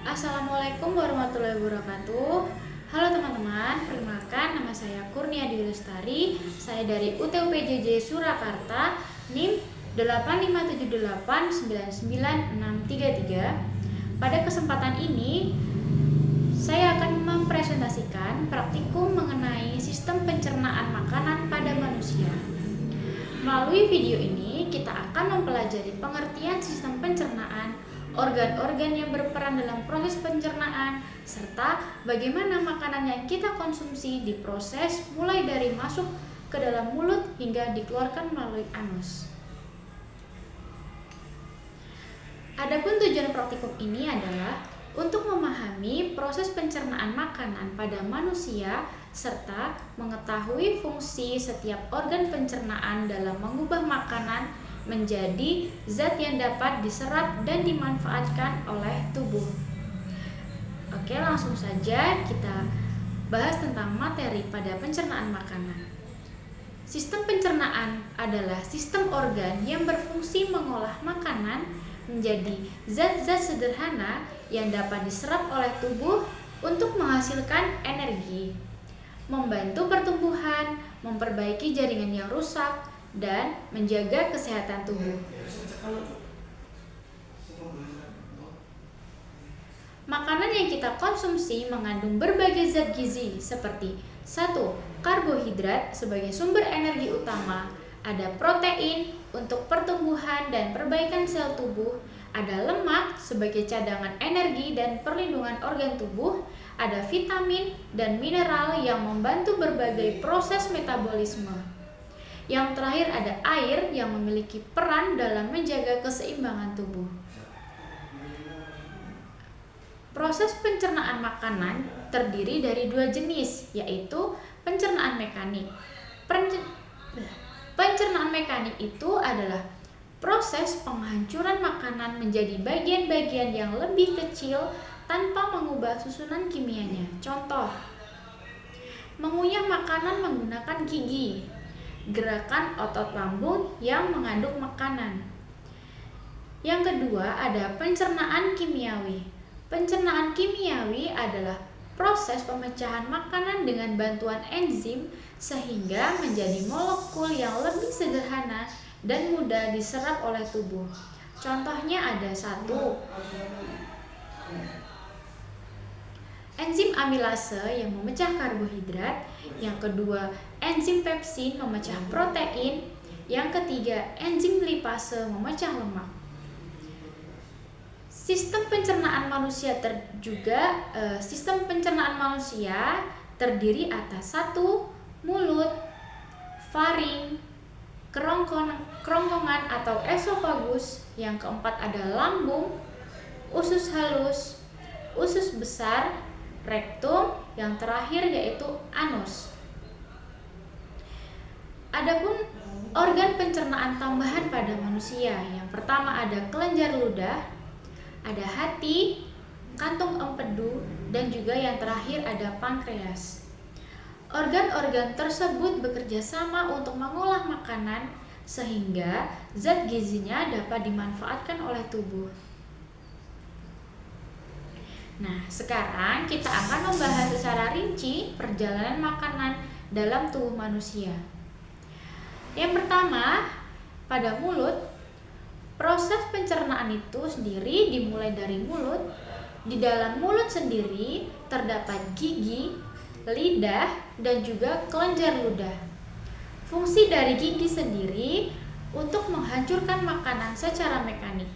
Assalamualaikum warahmatullahi wabarakatuh. Halo teman-teman, perkenalkan nama saya Kurnia Dwi Lestari. Saya dari UTUPJJ Surakarta, NIM 857899633. Pada kesempatan ini, saya akan mempresentasikan praktikum mengenai sistem pencernaan makanan pada manusia. Melalui video ini, kita akan mempelajari pengertian sistem pencernaan, organ-organ yang berperan dalam proses pencernaan, serta bagaimana makanan yang kita konsumsi diproses mulai dari masuk ke dalam mulut hingga dikeluarkan melalui anus. Adapun tujuan praktikum ini adalah untuk memahami proses pencernaan makanan pada manusia serta mengetahui fungsi setiap organ pencernaan dalam mengubah makanan menjadi zat yang dapat diserap dan dimanfaatkan oleh tubuh. Oke, langsung saja kita bahas tentang materi pada pencernaan makanan. Sistem pencernaan adalah sistem organ yang berfungsi mengolah makanan menjadi zat-zat sederhana yang dapat diserap oleh tubuh untuk menghasilkan energi, membantu pertumbuhan, memperbaiki jaringan yang rusak, dan menjaga kesehatan tubuh. Makanan yang kita konsumsi mengandung berbagai zat gizi seperti 1. Karbohidrat sebagai sumber energi utama, ada protein untuk pertumbuhan dan perbaikan sel tubuh, ada lemak sebagai cadangan energi dan perlindungan organ tubuh, ada vitamin dan mineral yang membantu berbagai proses metabolisme. Yang terakhir ada air yang memiliki peran dalam menjaga keseimbangan tubuh. Proses pencernaan makanan terdiri dari dua jenis, yaitu pencernaan mekanik. Pencernaan mekanik itu adalah proses penghancuran makanan menjadi bagian-bagian yang lebih kecil tanpa mengubah susunan kimianya. Contoh, mengunyah makanan menggunakan gigi, gerakan otot lambung yang mengaduk makanan. Yang kedua ada pencernaan kimiawi. Pencernaan kimiawi adalah proses pemecahan makanan dengan bantuan enzim sehingga menjadi molekul yang lebih sederhana dan mudah diserap oleh tubuh. Contohnya ada 1. Enzim amilase yang memecah karbohidrat, yang kedua enzim pepsin memecah protein, yang ketiga enzim lipase memecah lemak. Sistem pencernaan manusia terdiri atas 1. Mulut, faring, kerongkongan atau esofagus, yang keempat ada lambung, usus halus, usus besar, rektum, yang terakhir yaitu anus. Adapun organ pencernaan tambahan pada manusia, yang pertama ada kelenjar ludah, ada hati, kantung empedu, dan juga yang terakhir ada pankreas. Organ-organ tersebut bekerja sama untuk mengolah makanan sehingga zat gizinya dapat dimanfaatkan oleh tubuh. Nah, sekarang kita akan membahas secara rinci perjalanan makanan dalam tubuh manusia. Yang pertama, pada mulut, proses pencernaan itu sendiri dimulai dari mulut. Di dalam mulut sendiri terdapat gigi, lidah, dan juga kelenjar ludah. Fungsi dari gigi sendiri untuk menghancurkan makanan secara mekanik.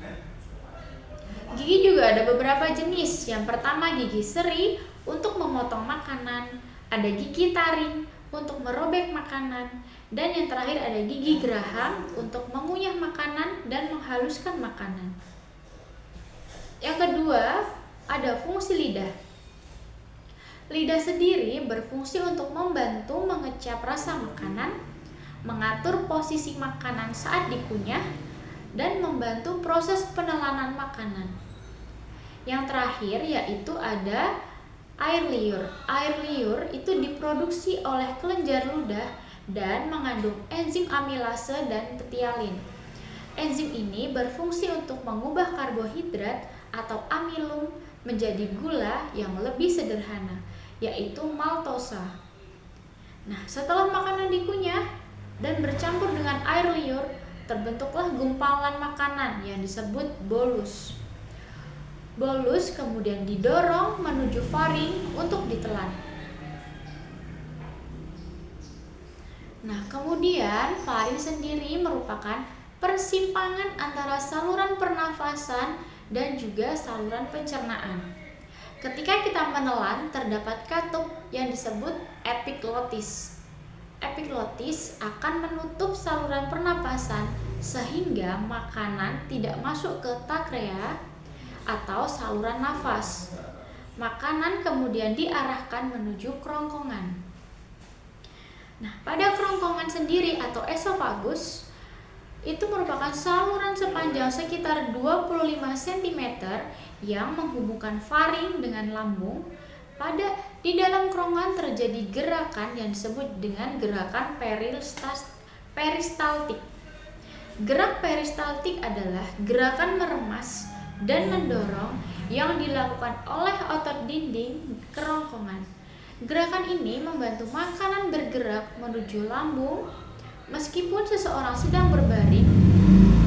Gigi juga ada beberapa jenis. Yang pertama gigi seri untuk memotong makanan, ada gigi taring untuk merobek makanan, dan yang terakhir ada gigi geraham untuk mengunyah makanan dan menghaluskan makanan. Yang kedua, ada fungsi lidah. Lidah sendiri berfungsi untuk membantu mengecap rasa makanan, mengatur posisi makanan saat dikunyah, dan membantu proses penelanan makanan. Yang terakhir yaitu ada air liur. Air liur itu diproduksi oleh kelenjar ludah dan mengandung enzim amilase dan petialin. Enzim ini berfungsi untuk mengubah karbohidrat atau amilum menjadi gula yang lebih sederhana, yaitu maltosa. Nah, setelah makanan dikunyah dan bercampur dengan air liur, terbentuklah gumpalan makanan yang disebut bolus. Bolus kemudian didorong menuju faring untuk ditelan. Nah, kemudian faring sendiri merupakan persimpangan antara saluran pernafasan dan juga saluran pencernaan. Ketika kita menelan, terdapat katup yang disebut epiglotis. Epiglotis akan menutup saluran pernapasan sehingga makanan tidak masuk ke trakea atau saluran nafas. Makanan kemudian diarahkan menuju kerongkongan. Nah, pada kerongkongan sendiri atau esofagus itu merupakan saluran sepanjang sekitar 25 cm yang menghubungkan faring dengan lambung. Di dalam kerongkongan terjadi gerakan yang disebut dengan gerakan peristaltik. Gerak peristaltik adalah gerakan meremas dan mendorong yang dilakukan oleh otot dinding kerongkongan. Gerakan ini membantu makanan bergerak menuju lambung. Meskipun seseorang sedang berbaring,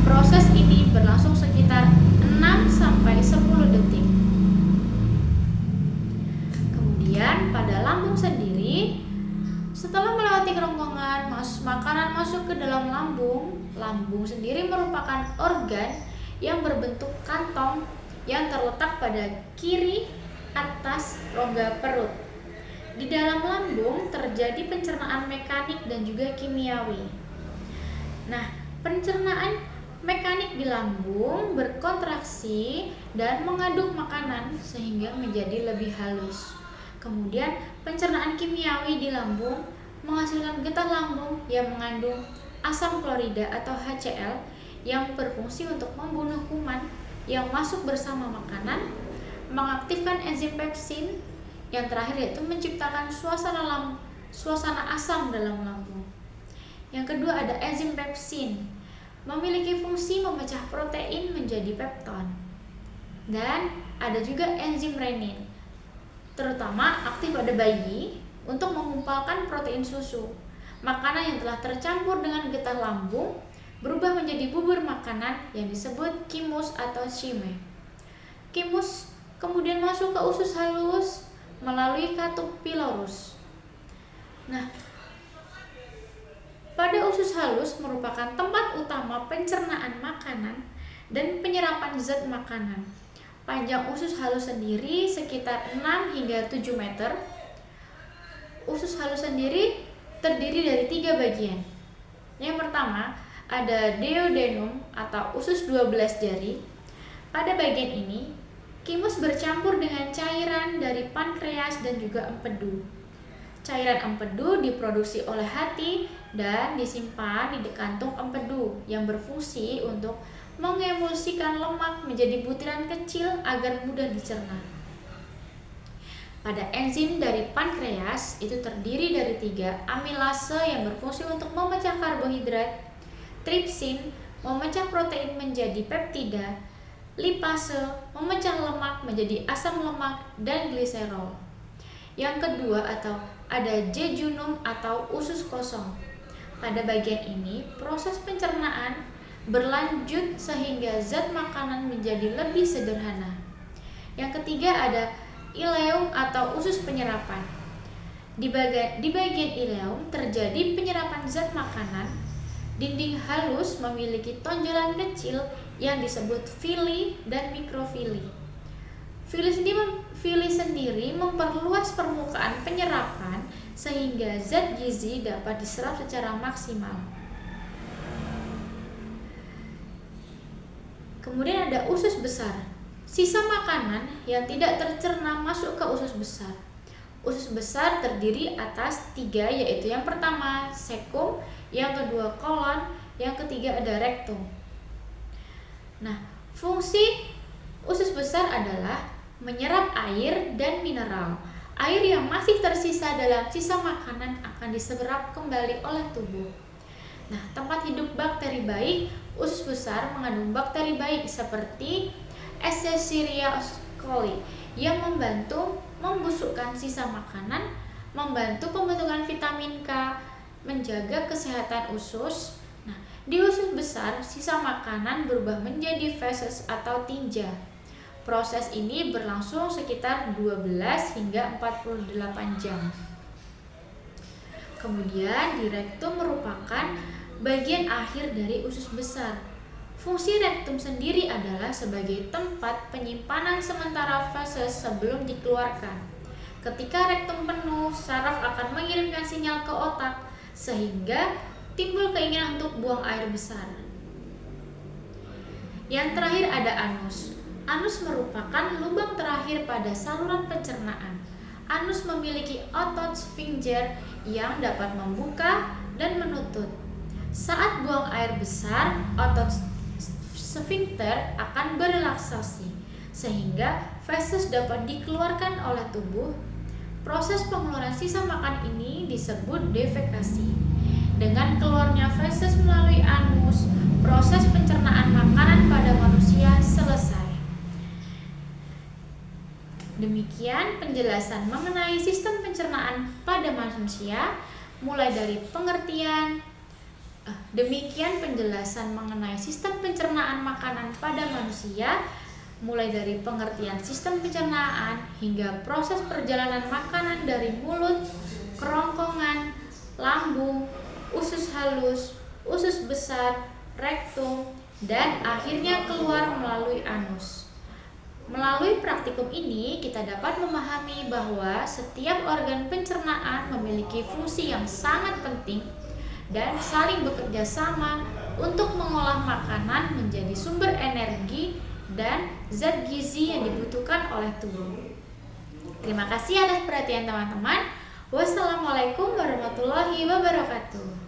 proses ini berlangsung sekitar 6-10 detik. Kemudian pada lambung sendiri, setelah melewati kerongkongan, makanan masuk ke dalam lambung. Lambung sendiri merupakan organ yang berbentuk kantong yang terletak pada kiri atas rongga perut. Di dalam lambung terjadi pencernaan mekanik dan juga kimiawi. Nah, pencernaan mekanik di lambung berkontraksi dan mengaduk makanan sehingga menjadi lebih halus. Kemudian pencernaan kimiawi di lambung menghasilkan getah lambung yang mengandung asam klorida atau HCl yang berfungsi untuk membunuh kuman yang masuk bersama makanan, mengaktifkan enzim pepsin. Yang terakhir yaitu menciptakan suasana asam dalam lambung. Yang kedua ada enzim pepsin, memiliki fungsi memecah protein menjadi pepton. Dan ada juga enzim renin, terutama aktif pada bayi untuk mengumpalkan protein susu. Makanan yang telah tercampur dengan getah lambung berubah menjadi bubur makanan yang disebut chymus atau chyme. Chymus kemudian masuk ke usus halus melalui katup pylorus. Nah, pada usus halus merupakan tempat utama pencernaan makanan dan penyerapan zat makanan. Panjang usus halus sendiri sekitar 6 hingga 7 meter. Usus halus sendiri terdiri dari 3 bagian. Yang pertama, ada duodenum atau usus 12 jari. Pada bagian ini, chymus bercampur dengan cairan dari pankreas dan juga empedu. Cairan empedu diproduksi oleh hati dan disimpan di kantung empedu yang berfungsi untuk mengemulsikan lemak menjadi butiran kecil agar mudah dicerna. Pada enzim dari pankreas itu terdiri dari 3 amilase yang berfungsi untuk memecah karbohidrat, tripsin memecah protein menjadi peptida, lipase memecah lemak menjadi asam lemak, dan gliserol. Yang kedua ada jejunum atau usus kosong. Pada bagian ini proses pencernaan berlanjut sehingga zat makanan menjadi lebih sederhana. Yang ketiga ada ileum atau usus penyerapan. Di bagian ileum terjadi penyerapan zat makanan. Dinding halus memiliki tonjolan kecil yang disebut villi dan mikrofili. Villi sendiri memperluas permukaan penyerapan sehingga zat gizi dapat diserap secara maksimal. Kemudian ada usus besar. Sisa makanan yang tidak tercerna masuk ke usus besar. Usus besar terdiri atas 3, yaitu yang pertama cecum, yang kedua kolon, yang ketiga ada rektum. Nah, fungsi usus besar adalah menyerap air dan mineral. Air yang masih tersisa dalam sisa makanan akan diserap kembali oleh tubuh. Nah, tempat hidup bakteri baik, usus besar mengandung bakteri baik seperti Escherichia coli yang membantu membusukkan sisa makanan, membantu pembentukan vitamin K, menjaga kesehatan usus. Nah, di usus besar, sisa makanan berubah menjadi feses atau tinja. Proses ini berlangsung sekitar 12 hingga 48 jam. Kemudian, di rektum merupakan bagian akhir dari usus besar. Fungsi rektum sendiri adalah sebagai tempat penyimpanan sementara feses sebelum dikeluarkan. Ketika rektum penuh, saraf akan mengirimkan sinyal ke otak, sehingga timbul keinginan untuk buang air besar. Yang terakhir ada anus. Anus merupakan lubang terakhir pada saluran pencernaan. Anus memiliki otot sphincter yang dapat membuka dan menutup. Saat buang air besar, otot sphincter akan berelaksasi, sehingga feses dapat dikeluarkan oleh tubuh. Proses pengeluaran sisa makan ini disebut defekasi. Dengan keluarnya feses melalui anus, proses pencernaan makanan pada manusia selesai. Demikian penjelasan mengenai sistem pencernaan pada manusia, mulai dari pengertian. Demikian penjelasan mengenai sistem pencernaan makanan pada manusia, mulai dari pengertian sistem pencernaan hingga proses perjalanan makanan dari mulut, kerongkongan, lambung, usus halus, usus besar, rektum, dan akhirnya keluar melalui anus. Melalui praktikum ini, kita dapat memahami bahwa setiap organ pencernaan memiliki fungsi yang sangat penting dan saling bekerja sama untuk mengolah makanan menjadi sumber energi dan zat gizi yang dibutuhkan oleh tubuh. Terima kasih atas perhatian teman-teman. Wassalamualaikum warahmatullahi wabarakatuh.